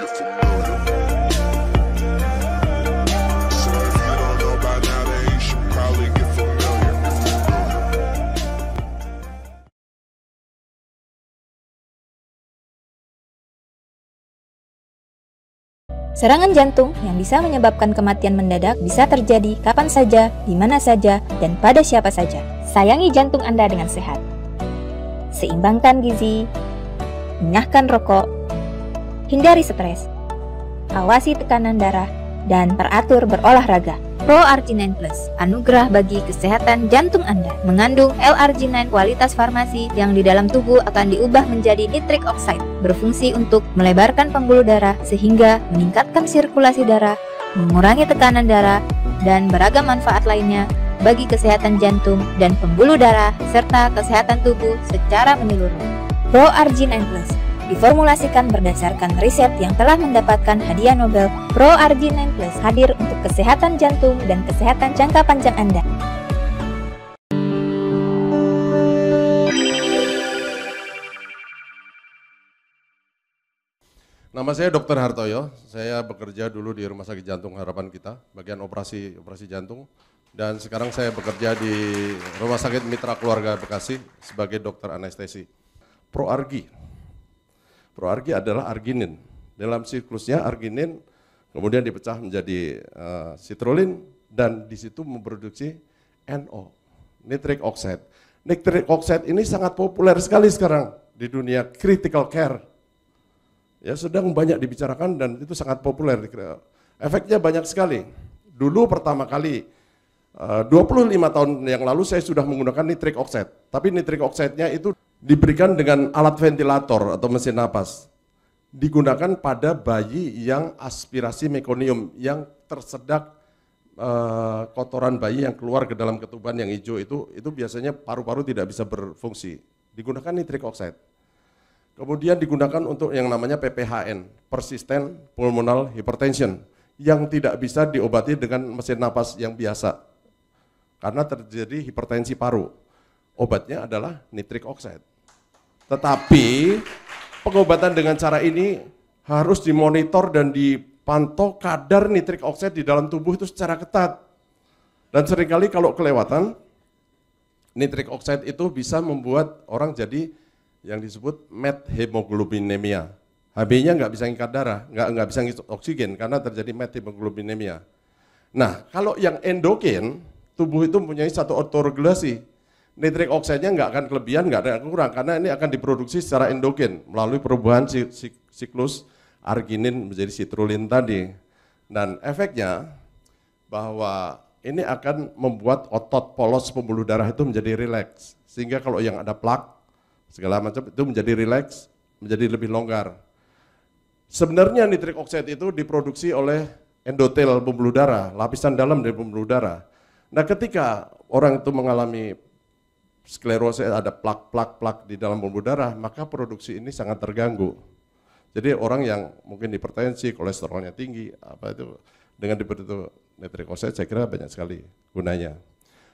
get familiar. So if you don't know by now, then you should probably get familiar. Serangan jantung yang bisa menyebabkan kematian mendadak bisa terjadi kapan saja, di mana saja, dan pada siapa saja. Sayangi jantung Anda dengan sehat. Seimbangkan gizi, enyahkan rokok, hindari stres, awasi tekanan darah, dan teratur berolahraga. Pro Arginine Plus, anugerah bagi kesehatan jantung Anda, mengandung L-arginine kualitas farmasi yang di dalam tubuh akan diubah menjadi nitric oxide, berfungsi untuk melebarkan pembuluh darah sehingga meningkatkan sirkulasi darah, mengurangi tekanan darah, dan beragam manfaat lainnya bagi kesehatan jantung dan pembuluh darah serta kesehatan tubuh secara menyeluruh. Pro Arginine Plus diformulasikan berdasarkan riset yang telah mendapatkan hadiah Nobel. Pro Arginine Plus hadir untuk kesehatan jantung dan kesehatan jangka panjang Anda. Nama saya Dr. Hartoyo, saya bekerja dulu di Rumah Sakit Jantung Harapan Kita, bagian operasi jantung. Dan sekarang saya bekerja di Rumah Sakit Mitra Keluarga Bekasi sebagai dokter anestesi. Proargi adalah arginin. Dalam siklusnya arginin kemudian dipecah menjadi citrulline dan di situ memproduksi NO, nitric oxide. Nitric oxide ini sangat populer sekali sekarang di dunia critical care. Ya, sedang banyak dibicarakan dan itu sangat populer. Efeknya banyak sekali. Dulu pertama kali 25 tahun yang lalu saya sudah menggunakan nitric oxide. Tapi nitric oxide-nya itu diberikan dengan alat ventilator atau mesin napas. Digunakan pada bayi yang aspirasi mekonium, yang tersedak kotoran bayi yang keluar ke dalam ketuban yang hijau itu biasanya paru-paru tidak bisa berfungsi. Digunakan nitric oxide. Kemudian digunakan untuk yang namanya PPHN, persistent pulmonal hypertension, yang tidak bisa diobati dengan mesin napas yang biasa. Karena terjadi hipertensi paru. Obatnya adalah nitric oxide. Tetapi pengobatan dengan cara ini harus dimonitor dan dipantau kadar nitric oxide di dalam tubuh itu secara ketat. Dan seringkali kalau kelewatan, nitric oxide itu bisa membuat orang jadi yang disebut methemoglobinemia. HB-nya nggak bisa ngikat darah, nggak bisa ngisi oksigen karena terjadi methemoglobinemia. Nah, kalau yang endogen, tubuh itu mempunyai satu autoregulasi. Nitric oxide-nya nggak akan kelebihan, nggak ada kurang, karena ini akan diproduksi secara endogen melalui perubahan siklus arginin menjadi citrulline tadi. Dan efeknya bahwa ini akan membuat otot polos pembuluh darah itu menjadi rileks. Sehingga kalau yang ada plak, segala macam itu menjadi rileks, menjadi lebih longgar. Sebenarnya nitric oxide itu diproduksi oleh endotel pembuluh darah, lapisan dalam dari pembuluh darah. Nah, ketika orang itu mengalami sklerosis, ada plak di dalam pembuluh darah, maka produksi ini sangat terganggu. Jadi orang yang mungkin hipertensi, kolesterolnya tinggi, apa itu dengan diberi itu nitric oxide, saya kira banyak sekali gunanya.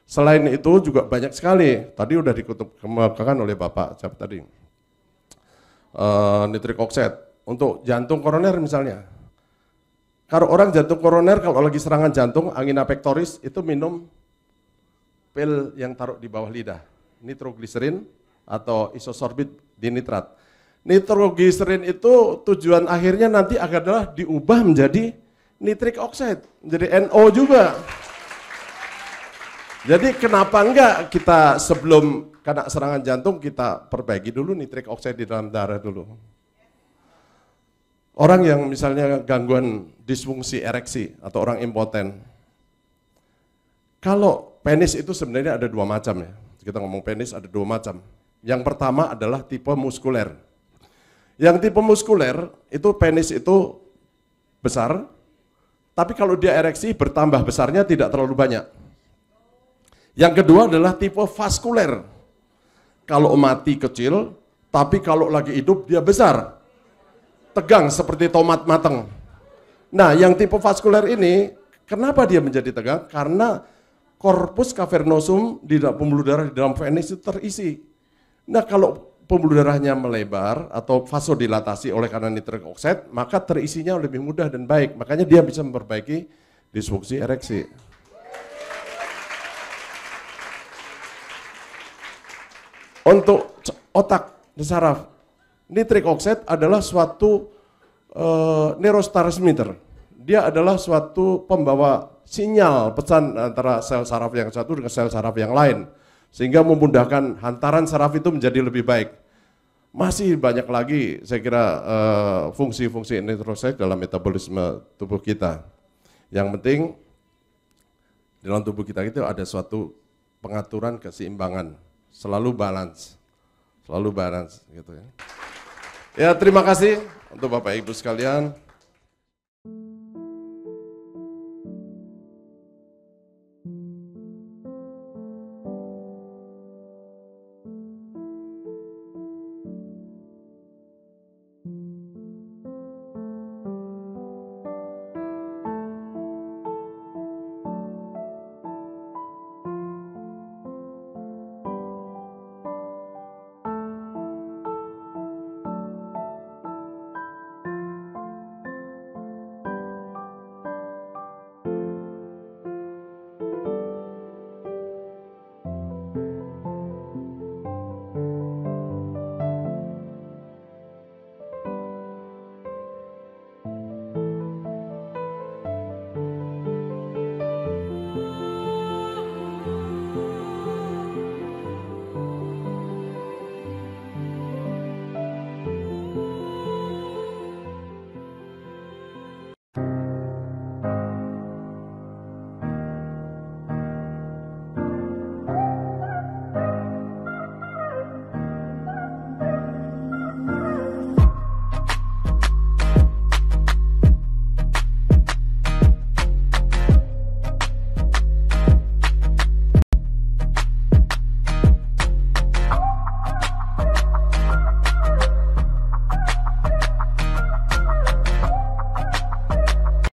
Selain itu juga banyak sekali, tadi udah dikemukakan oleh Bapak siapa tadi, nitric oxide untuk jantung koroner misalnya. Kalau orang jantung koroner, kalau lagi serangan jantung, angina pectoris, itu minum pil yang taruh di bawah lidah, nitrogliserin atau isosorbit dinitrat. Nitrogliserin itu tujuan akhirnya nanti adalah diubah menjadi nitric oxide, menjadi NO juga. Jadi kenapa enggak kita sebelum kena serangan jantung kita perbaiki dulu nitric oxide di dalam darah dulu. Orang yang misalnya gangguan disfungsi ereksi atau orang impoten. Kalau penis itu sebenarnya ada dua macam ya. Kita ngomong penis ada dua macam. Yang pertama adalah tipe muskuler. Yang tipe muskuler itu penis itu besar, tapi kalau dia ereksi bertambah besarnya tidak terlalu banyak. Yang kedua adalah tipe vaskuler. Kalau mati kecil, tapi kalau lagi hidup dia besar. Tegang seperti tomat matang. Nah, yang tipe vaskuler ini, kenapa dia menjadi tegang? Karena corpus cavernosum di dalam pembuluh darah di dalam penis itu terisi. Nah, kalau pembuluh darahnya melebar atau vasodilatasi oleh karena nitric oxide, maka terisinya lebih mudah dan baik. Makanya dia bisa memperbaiki disfungsi ereksi. Untuk otak dan saraf, nitric oxide adalah suatu neurotransmitter. Dia adalah suatu pembawa sinyal pesan antara sel saraf yang satu dengan sel saraf yang lain, sehingga memudahkan hantaran saraf itu menjadi lebih baik. Masih banyak lagi saya kira fungsi-fungsi nitric oxide dalam metabolisme tubuh kita. Yang penting dalam tubuh kita itu ada suatu pengaturan keseimbangan, selalu balance gitu ya. Ya, terima kasih untuk Bapak Ibu sekalian.